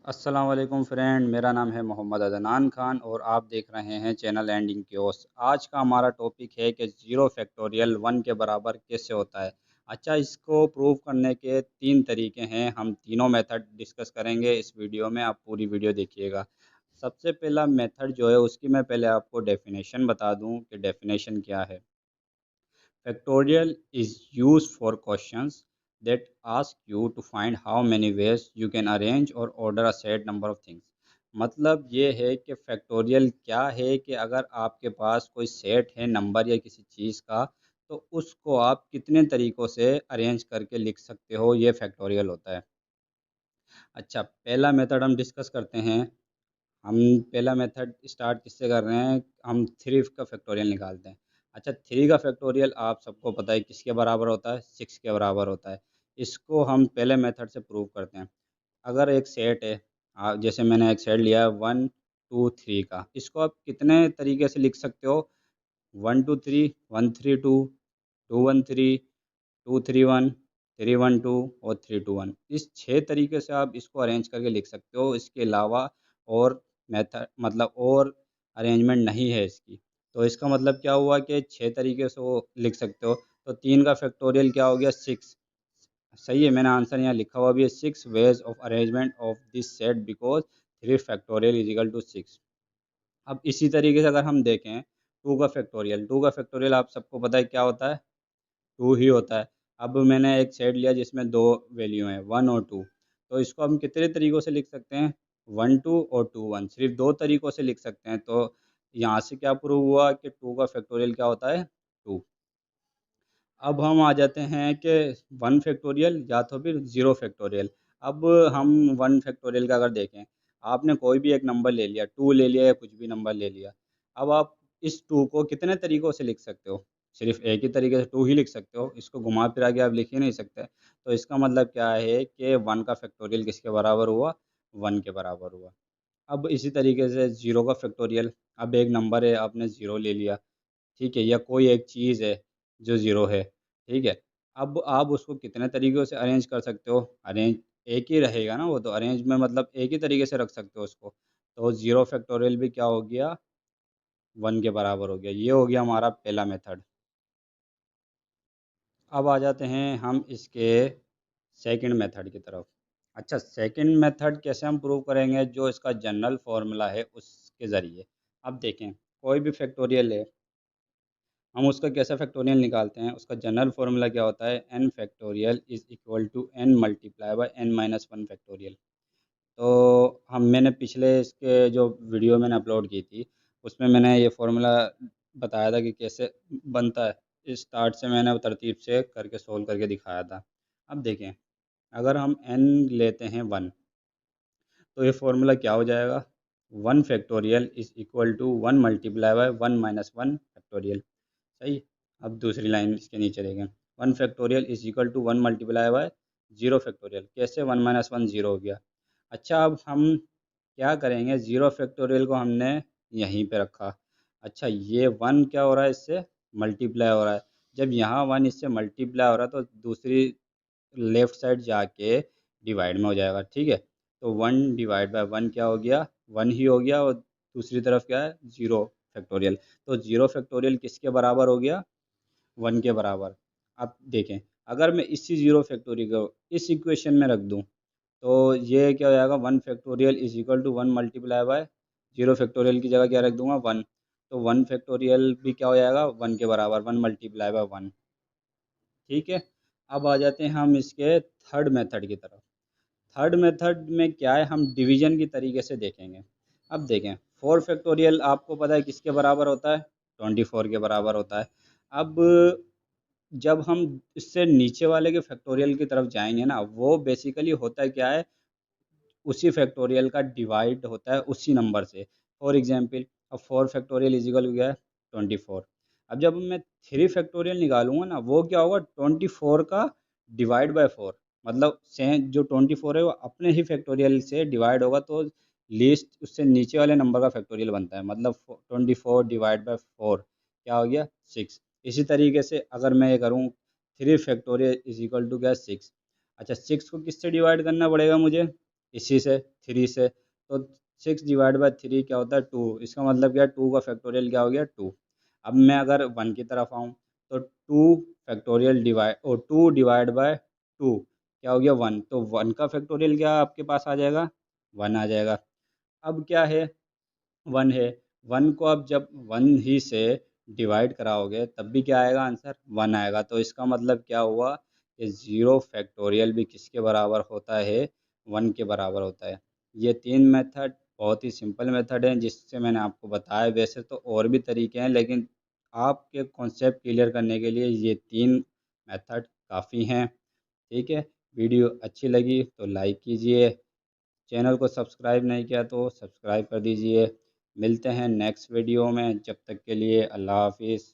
अस्सलाम वालेकुम फ्रेंड, मेरा नाम है मोहम्मद अदनान खान और आप देख रहे हैं चैनल एंडिंग क्योस। आज का हमारा टॉपिक है कि ज़ीरो फैक्टोरियल 1 के बराबर कैसे होता है। अच्छा, इसको प्रूव करने के तीन तरीके हैं। हम तीनों मेथड डिस्कस करेंगे इस वीडियो में, आप पूरी वीडियो देखिएगा। सबसे पहला मेथड जो है उसकी मैं पहले आपको डेफिनेशन बता दूं कि डेफिनेशन क्या है। Factorial is used for questions that ask you to find how many ways you can arrange or order a set number of things। मतलब ये है कि फैक्टोरियल क्या है कि अगर आपके पास कोई सेट है नंबर या किसी चीज़ का, तो उसको आप कितने तरीक़ों से अरेंज करके लिख सकते हो, ये फैक्टोरियल होता है। अच्छा, पहला मेथड हम डिस्कस करते हैं। हम पहला मेथड स्टार्ट किससे कर रहे हैं, हम थ्री का फैक्टोरियल निकालते हैं। अच्छा, थ्री का फैक्टोरियल आप सबको पता है किसके बराबर होता है, सिक्स के बराबर होता है। इसको हम पहले मेथड से प्रूव करते हैं। अगर एक सेट है, जैसे मैंने एक सेट लिया है 1 2 3 का, इसको आप कितने तरीके से लिख सकते हो। 1 2 3, 1 3 2, 2 1 3, 2 3 1, 3 1 2 और 3 2 1। इस छः तरीके से आप इसको अरेंज करके लिख सकते हो। इसके अलावा और मेथड मतलब और अरेंजमेंट नहीं है इसकी। तो इसका मतलब क्या हुआ कि छः तरीके से वो लिख सकते हो। तो तीन का फैक्टोरियल क्या हो गया, सिक्स। सही है, मैंने आंसर यहाँ लिखा हुआ भी है, six ways of arrangement of this set because three factorial is equal to six. अब इसी तरीके से अगर हम देखें टू का फैक्टोरियल आप सबको पता है क्या होता है, टू ही होता है। अब मैंने एक सेट लिया जिसमें दो वैल्यू हैं, वन और टू। तो इसको हम कितने तरीक़ों से लिख सकते हैं, 1 2 और 2 1, सिर्फ दो तरीक़ों से लिख सकते हैं। तो यहाँ से क्या प्रूव हुआ कि टू का फैक्टोरियल क्या होता है, टू। अब हम आ जाते हैं कि वन फैक्टोरियल या तो फिर ज़ीरो फैक्टोरियल। अब हम वन फैक्टोरियल का अगर देखें, आपने कोई भी एक नंबर ले लिया, टू ले लिया या कुछ भी नंबर ले लिया। अब आप इस टू को कितने तरीक़ों से लिख सकते हो, सिर्फ एक ही तरीके से टू ही लिख सकते हो, इसको घुमा फिरा के आप लिख ही नहीं सकते। तो इसका मतलब क्या है कि वन का फैक्टोरियल किसके बराबर हुआ, वन के बराबर हुआ। अब इसी तरीके से ज़ीरो का फैक्टोरियल, अब एक नंबर है आपने ज़ीरो ले लिया, ठीक है, या कोई एक चीज़ है जो ज़ीरो है, ठीक है। अब आप उसको कितने तरीक़ों से अरेंज कर सकते हो, अरेंज एक ही रहेगा ना वो, तो अरेंज में मतलब एक ही तरीके से रख सकते हो उसको। तो ज़ीरो फैक्टोरियल भी क्या हो गया, वन के बराबर हो गया। ये हो गया हमारा पहला मेथड। अब आ जाते हैं हम इसके सेकंड मेथड की तरफ। अच्छा, सेकंड मेथड कैसे हम प्रूव करेंगे, जो इसका जनरल फार्मूला है उसके ज़रिए। अब देखें, कोई भी फैक्टोरियल है, हम उसका कैसा फैक्टोरियल निकालते हैं, उसका जनरल फार्मूला क्या होता है, n factorial is equal to n multiply by n minus one factorial. तो हम मैंने पिछले इसके जो वीडियो मैंने अपलोड की थी, उसमें मैंने ये फार्मूला बताया था कि कैसे बनता है। इस स्टार्ट से मैंने वो तरतीब से करके सोल्व करके दिखाया था। अब देखें, अगर हम n लेते हैं वन, तो ये फार्मूला क्या हो जाएगा, one factorial is equal to one multiply by one minus one factorial. सही। अब दूसरी लाइन इसके नीचे देखें, one factorial is equal to one multiply by zero factorial. कैसे वन माइनस वन ज़ीरो हो गया। अच्छा, अब हम क्या करेंगे, ज़ीरो फैक्टोरियल को हमने यहीं पे रखा। अच्छा, ये वन क्या हो रहा है, इससे मल्टीप्लाई हो रहा है। जब यहाँ वन इससे मल्टीप्लाई हो रहा है तो दूसरी लेफ़्ट साइड जाके डिवाइड में हो जाएगा, ठीक है। तो वन डिवाइड बाय वन क्या हो गया, वन ही हो गया, और दूसरी तरफ क्या है, ज़ीरो फैक्टोरियल। तो ज़ीरो फैक्टोरियल किसके बराबर हो गया, वन के बराबर। अब देखें, अगर मैं इसी ज़ीरो फैक्टोरियल को इस इक्वेशन में रख दूँ, तो ये क्या हो जाएगा, one factorial is equal to one multiply by zero factorial की जगह क्या रख दूंगा, वन। तो वन फैक्टोरियल भी क्या हो जाएगा, वन के बराबर, वन मल्टीप्लाई बाय वन। ठीक है। अब आ जाते हैं हम इसके थर्ड मेथड की तरफ। थर्ड मेथड में क्या है, हम डिवीजन की तरीके से देखेंगे। अब देखें, फोर फैक्टोरियल आपको पता है किसके बराबर होता है, 24 के बराबर होता है। अब जब हम इससे नीचे वाले के फैक्टोरियल की तरफ जाएंगे ना, वो बेसिकली होता है क्या है, उसी फैक्टोरियल का डिवाइड होता है उसी नंबर से। फॉर एग्जांपल, अब फोर फैक्टोरियल इजिकल हो गया है 24। अब जब मैं थ्री फैक्टोरियल निकालूंगा ना, वो क्या होगा, 24 का डिवाइड बाय फोर। मतलब से जो 24 है वो अपने ही फैक्टोरियल से डिवाइड होगा, तो लीस्ट उससे नीचे वाले नंबर का फैक्टोरियल बनता है। मतलब 24 डिवाइड बाय फोर क्या हो गया, सिक्स। इसी तरीके से अगर मैं ये करूँ, three factorial is equal to क्या, सिक्स। अच्छा, सिक्स को किससे डिवाइड करना पड़ेगा मुझे, इसी से, थ्री से। तो 6/3 क्या होता है, 2। इसका मतलब क्या है, 2 का फैक्टोरियल क्या हो गया, 2। अब मैं अगर 1 की तरफ आऊँ तो 2 फैक्टोरियल डिवाइड और 2/2 क्या हो गया, 1। तो 1 का फैक्टोरियल क्या आपके पास आ जाएगा, 1 आ जाएगा। अब क्या है, 1 है। 1 को अब जब 1 ही से डिवाइड कराओगे तब भी क्या आएगा आंसर, 1 आएगा। तो इसका मतलब क्या हुआ कि ज़ीरो फैक्टोरियल भी किसके बराबर होता है, 1 के बराबर होता है। ये 3 मेथड बहुत ही सिंपल मेथड हैं जिससे मैंने आपको बताया। वैसे तो और भी तरीके हैं, लेकिन आपके कॉन्सेप्ट क्लियर करने के लिए ये 3 मेथड काफ़ी हैं। ठीक है, वीडियो अच्छी लगी तो लाइक कीजिए, चैनल को सब्सक्राइब नहीं किया तो सब्सक्राइब कर दीजिए। मिलते हैं नेक्स्ट वीडियो में, जब तक के लिए अल्लाह हाफिज़।